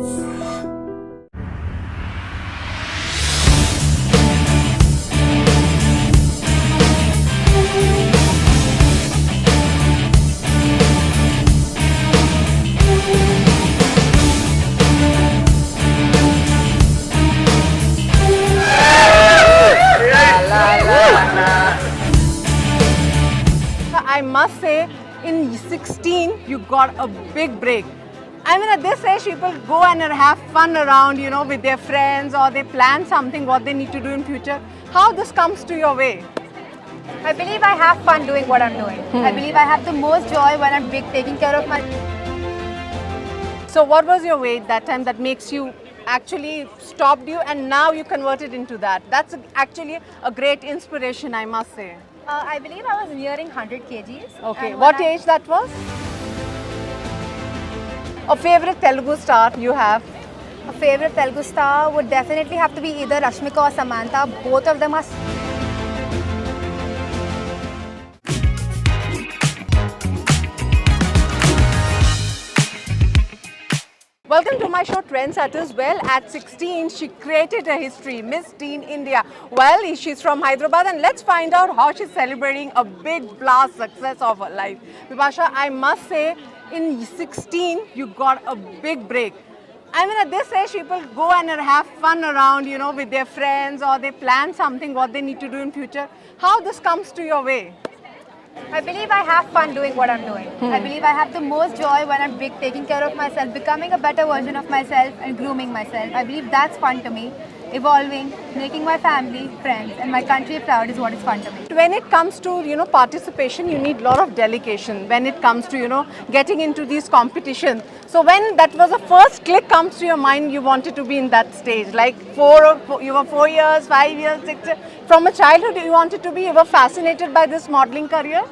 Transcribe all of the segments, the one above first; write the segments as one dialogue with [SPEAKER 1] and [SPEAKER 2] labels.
[SPEAKER 1] I must say, in 16, you got a big break. I mean, at this age, people go and have fun around, with their friends, or they plan something, what they need to do in future. How this comes to your way?
[SPEAKER 2] I believe I have fun doing what I'm doing. I believe I have the most joy when I'm taking care of my...
[SPEAKER 1] So what was your weight that time that makes you actually stopped you and now you converted into that? That's actually a great inspiration, I must say.
[SPEAKER 2] I believe I was nearing 100 kgs.
[SPEAKER 1] Okay, what age that was? A favorite Telugu star you have?
[SPEAKER 2] A favorite Telugu star would definitely have to be either Rashmika or Samantha. Both of them are...
[SPEAKER 1] Welcome to my show Trendsetters. Well, at 16, she created a history, Miss Teen India. Well, she's from Hyderabad, and let's find out how she's celebrating a big blast success of her life. Vibhasha, I must say, in 16, you got a big break. I mean, at this age, people go and have fun around, with their friends, or they plan something, what they need to do in future. How this comes to your way?
[SPEAKER 2] I believe I have fun doing what I'm doing. I believe I have the most joy when I'm taking care of myself, becoming a better version of myself and grooming myself. I believe that's fun to me. Evolving, making my family, friends and my country proud is what is fun to me.
[SPEAKER 1] When it comes to, participation, you need a lot of delegation. When it comes to, getting into these competitions. So when that was the first click comes to your mind, you wanted to be in that stage, like you were 4 years, 5 years, 6 years. From a childhood, you wanted to be, you were fascinated by this modeling career?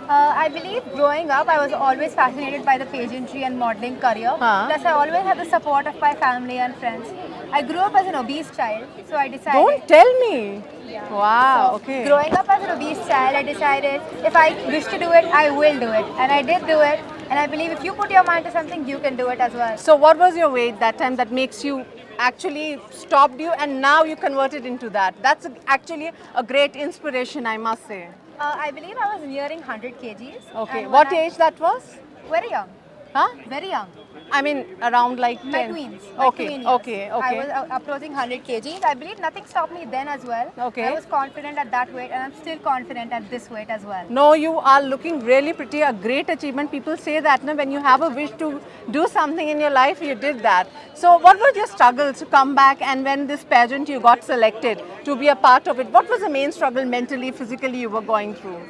[SPEAKER 2] I believe growing up, I was always fascinated by the pageantry and modeling career. Plus, I always had the support of my family and friends. I grew up as an obese child, so I decided...
[SPEAKER 1] Don't tell me!
[SPEAKER 2] Yeah.
[SPEAKER 1] Wow,
[SPEAKER 2] So,
[SPEAKER 1] okay.
[SPEAKER 2] Growing up as an obese child, I decided if I wish to do it, I will do it. And I did do it. And I believe if you put your mind to something, you can do it as well.
[SPEAKER 1] So what was your weight that time that makes you actually stopped you and now you converted into that? That's actually a great inspiration, I must say.
[SPEAKER 2] I believe I was nearing 100 kgs.
[SPEAKER 1] Okay,
[SPEAKER 2] And
[SPEAKER 1] what
[SPEAKER 2] when
[SPEAKER 1] age that was?
[SPEAKER 2] Very young.
[SPEAKER 1] Huh?
[SPEAKER 2] Very young.
[SPEAKER 1] I mean, around like 10.
[SPEAKER 2] My tweens. My
[SPEAKER 1] Okay,
[SPEAKER 2] tween years.
[SPEAKER 1] okay,
[SPEAKER 2] I
[SPEAKER 1] okay.
[SPEAKER 2] was approaching 100 kgs. I believe nothing stopped me then as well.
[SPEAKER 1] Okay.
[SPEAKER 2] I was confident at that weight and I'm still confident at this weight as well.
[SPEAKER 1] No, you are looking really pretty, a great achievement. People say that when you have a wish to do something in your life, you did that. So what were your struggles to come back, and when this pageant you got selected to be a part of it, what was the main struggle mentally, physically you were going through?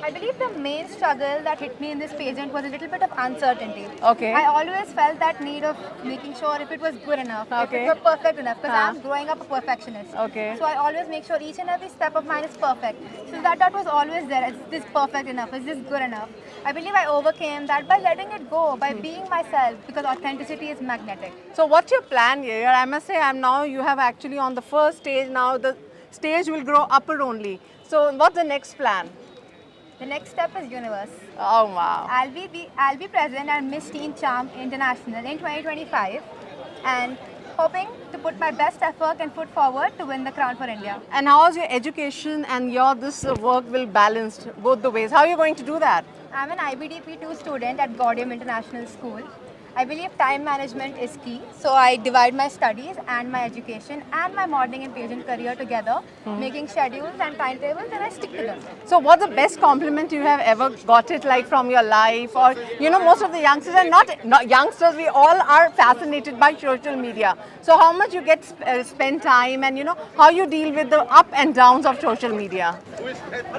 [SPEAKER 2] I believe the main struggle that hit me in this pageant was a little bit of uncertainty.
[SPEAKER 1] Okay.
[SPEAKER 2] I always felt that need of making sure if it was good enough,
[SPEAKER 1] Okay.
[SPEAKER 2] if it was perfect enough, because I'm growing up a perfectionist.
[SPEAKER 1] Okay.
[SPEAKER 2] So I always make sure each and every step of mine is perfect. So that was always there. Is this perfect enough? Is this good enough? I believe I overcame that by letting it go, by being myself, because authenticity is magnetic.
[SPEAKER 1] So what's your plan here? I must say, you have actually on the first stage, now the stage will grow upper only. So what's the next plan?
[SPEAKER 2] The next step is universe.
[SPEAKER 1] Oh wow.
[SPEAKER 2] I'll be present at Miss Teen Charm International in 2025 and hoping to put my best effort and foot forward to win the crown for India.
[SPEAKER 1] And how is your education and this work will balanced both the ways? How are you going to do that?
[SPEAKER 2] I'm an IBDP 2 student at Gaudium International School. I believe time management is key, so I divide my studies and my education and my modeling and pageant career together, making schedules and timetables, and I stick to them.
[SPEAKER 1] So what's the best compliment you have ever got it, like from your life? Or, most of the youngsters are not youngsters, we all are fascinated by social media. So how much you get spend time, and, how you deal with the up and downs of social media?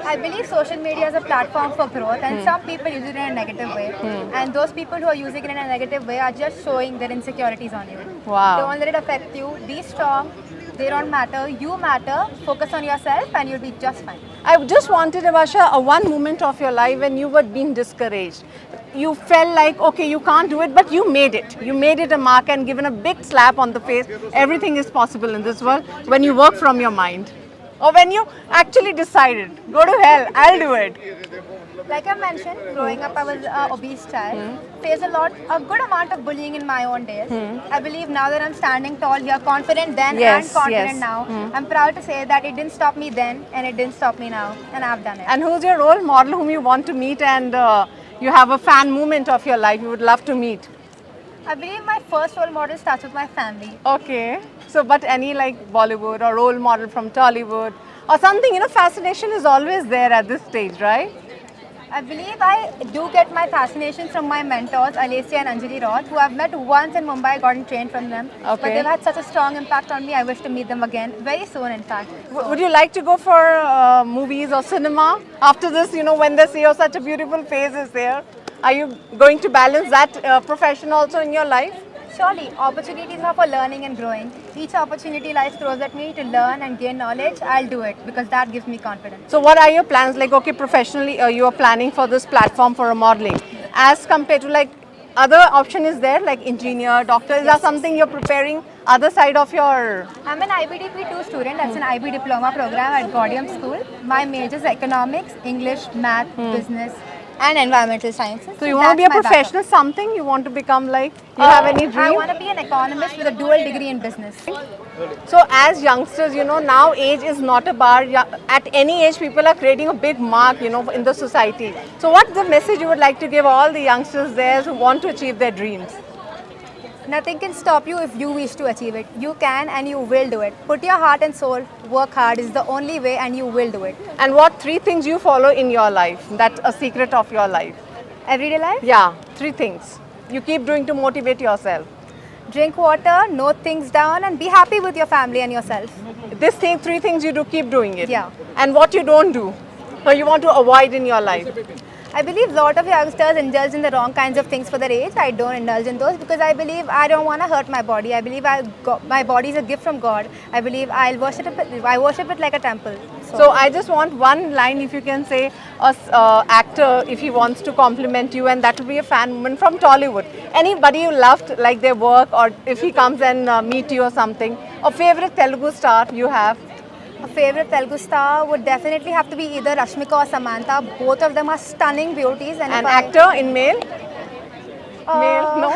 [SPEAKER 2] I believe social media is a platform for growth, and some people use it in a negative way. And those people who are using it in a negative way are just showing their insecurities on you.
[SPEAKER 1] Wow.
[SPEAKER 2] Don't let it affect you. Be strong. They don't matter. You matter. Focus on yourself and you'll be just fine.
[SPEAKER 1] I just wanted, Vibhasha, one moment of your life when you were being discouraged. You felt like, okay, you can't do it, but you made it. You made it a mark and given a big slap on the face. Everything is possible in this world when you work from your mind. Or when you actually decided, go to hell, I'll do it.
[SPEAKER 2] Like I mentioned, growing up I was an obese child. Faced a good amount of bullying in my own days. I believe now that I'm standing tall here, confident then
[SPEAKER 1] Yes,
[SPEAKER 2] and confident
[SPEAKER 1] yes.
[SPEAKER 2] now, I'm proud to say that it didn't stop me then and it didn't stop me now, and I've done it.
[SPEAKER 1] And who's your role model whom you want to meet and you have a fan moment of your life you would love to meet?
[SPEAKER 2] I believe my first role model starts with my family.
[SPEAKER 1] Okay. So, but any like Bollywood or role model from Tollywood or something, fascination is always there at this stage, right?
[SPEAKER 2] I believe I do get my fascination from my mentors, Alessia and Anjali Roth, who I've met once in Mumbai, gotten trained from them. But
[SPEAKER 1] Okay.
[SPEAKER 2] they've had such a strong impact on me, I wish to meet them again very soon, in fact.
[SPEAKER 1] Would you like to go for movies or cinema after this? When they see your such a beautiful face is there, are you going to balance that profession also in your life?
[SPEAKER 2] Surely, opportunities are for learning and growing. Each opportunity life throws at me to learn and gain knowledge, I'll do it because that gives me confidence.
[SPEAKER 1] So, what are your plans? Like, okay, professionally, you are planning for this platform for a modeling, as compared to like other option is there, like engineer, doctor. Is that something you're preparing? Other side of your
[SPEAKER 2] I'm an IBDP2 student, that's an IB diploma program at Gaudium School. My majors are economics, English, math, business, and environmental sciences.
[SPEAKER 1] So you want to be a professional, something you want to become like, you have any
[SPEAKER 2] I
[SPEAKER 1] dream?
[SPEAKER 2] want to be an economist with a dual degree in business.
[SPEAKER 1] So as youngsters, now age is not a bar. At any age, people are creating a big mark, in the society. So what's the message you would like to give all the youngsters there who want to achieve their dreams?
[SPEAKER 2] Nothing can stop you if you wish to achieve it. You can and you will do it. Put your heart and soul, work hard is the only way and you will do it.
[SPEAKER 1] And what 3 things you follow in your life? That's a secret of your life.
[SPEAKER 2] Everyday life?
[SPEAKER 1] Yeah, 3 things you keep doing to motivate yourself.
[SPEAKER 2] Drink water, note things down and be happy with your family and yourself.
[SPEAKER 1] This thing, 3 things you do, keep doing it.
[SPEAKER 2] Yeah.
[SPEAKER 1] And what you don't do, or you want to avoid in your life.
[SPEAKER 2] I believe a lot of youngsters indulge in the wrong kinds of things for their age. I don't indulge in those because I believe I don't want to hurt my body. I believe my body is a gift from God. I believe I worship it like a temple.
[SPEAKER 1] So I just want one line, if you can say, a actor, if he wants to compliment you, and that would be a fan moment from Tollywood. Anybody you loved, like their work, or if he comes and meet you or something. A favorite Telugu star you have?
[SPEAKER 2] A favorite Telugu star would definitely have to be either Rashmika or Samantha. Both of them are stunning beauties. And
[SPEAKER 1] An actor in male? Male? No?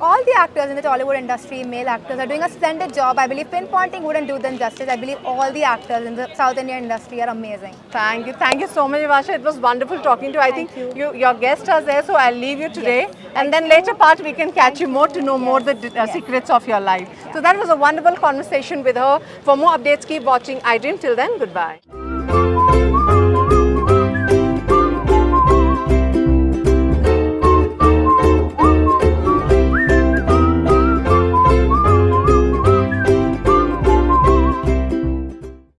[SPEAKER 2] All the actors in the Tollywood industry, male actors, are doing a splendid job. I believe pinpointing wouldn't do them justice. I believe all the actors in the South Indian industry are amazing.
[SPEAKER 1] Thank you. Thank you so much, Vasha. It was wonderful talking to you. I think your guests are there, so I'll leave you today. And then later part, we can catch you more to know more the secrets of your life. So that was a wonderful conversation with her. For more updates, keep watching iDream. Till then, goodbye.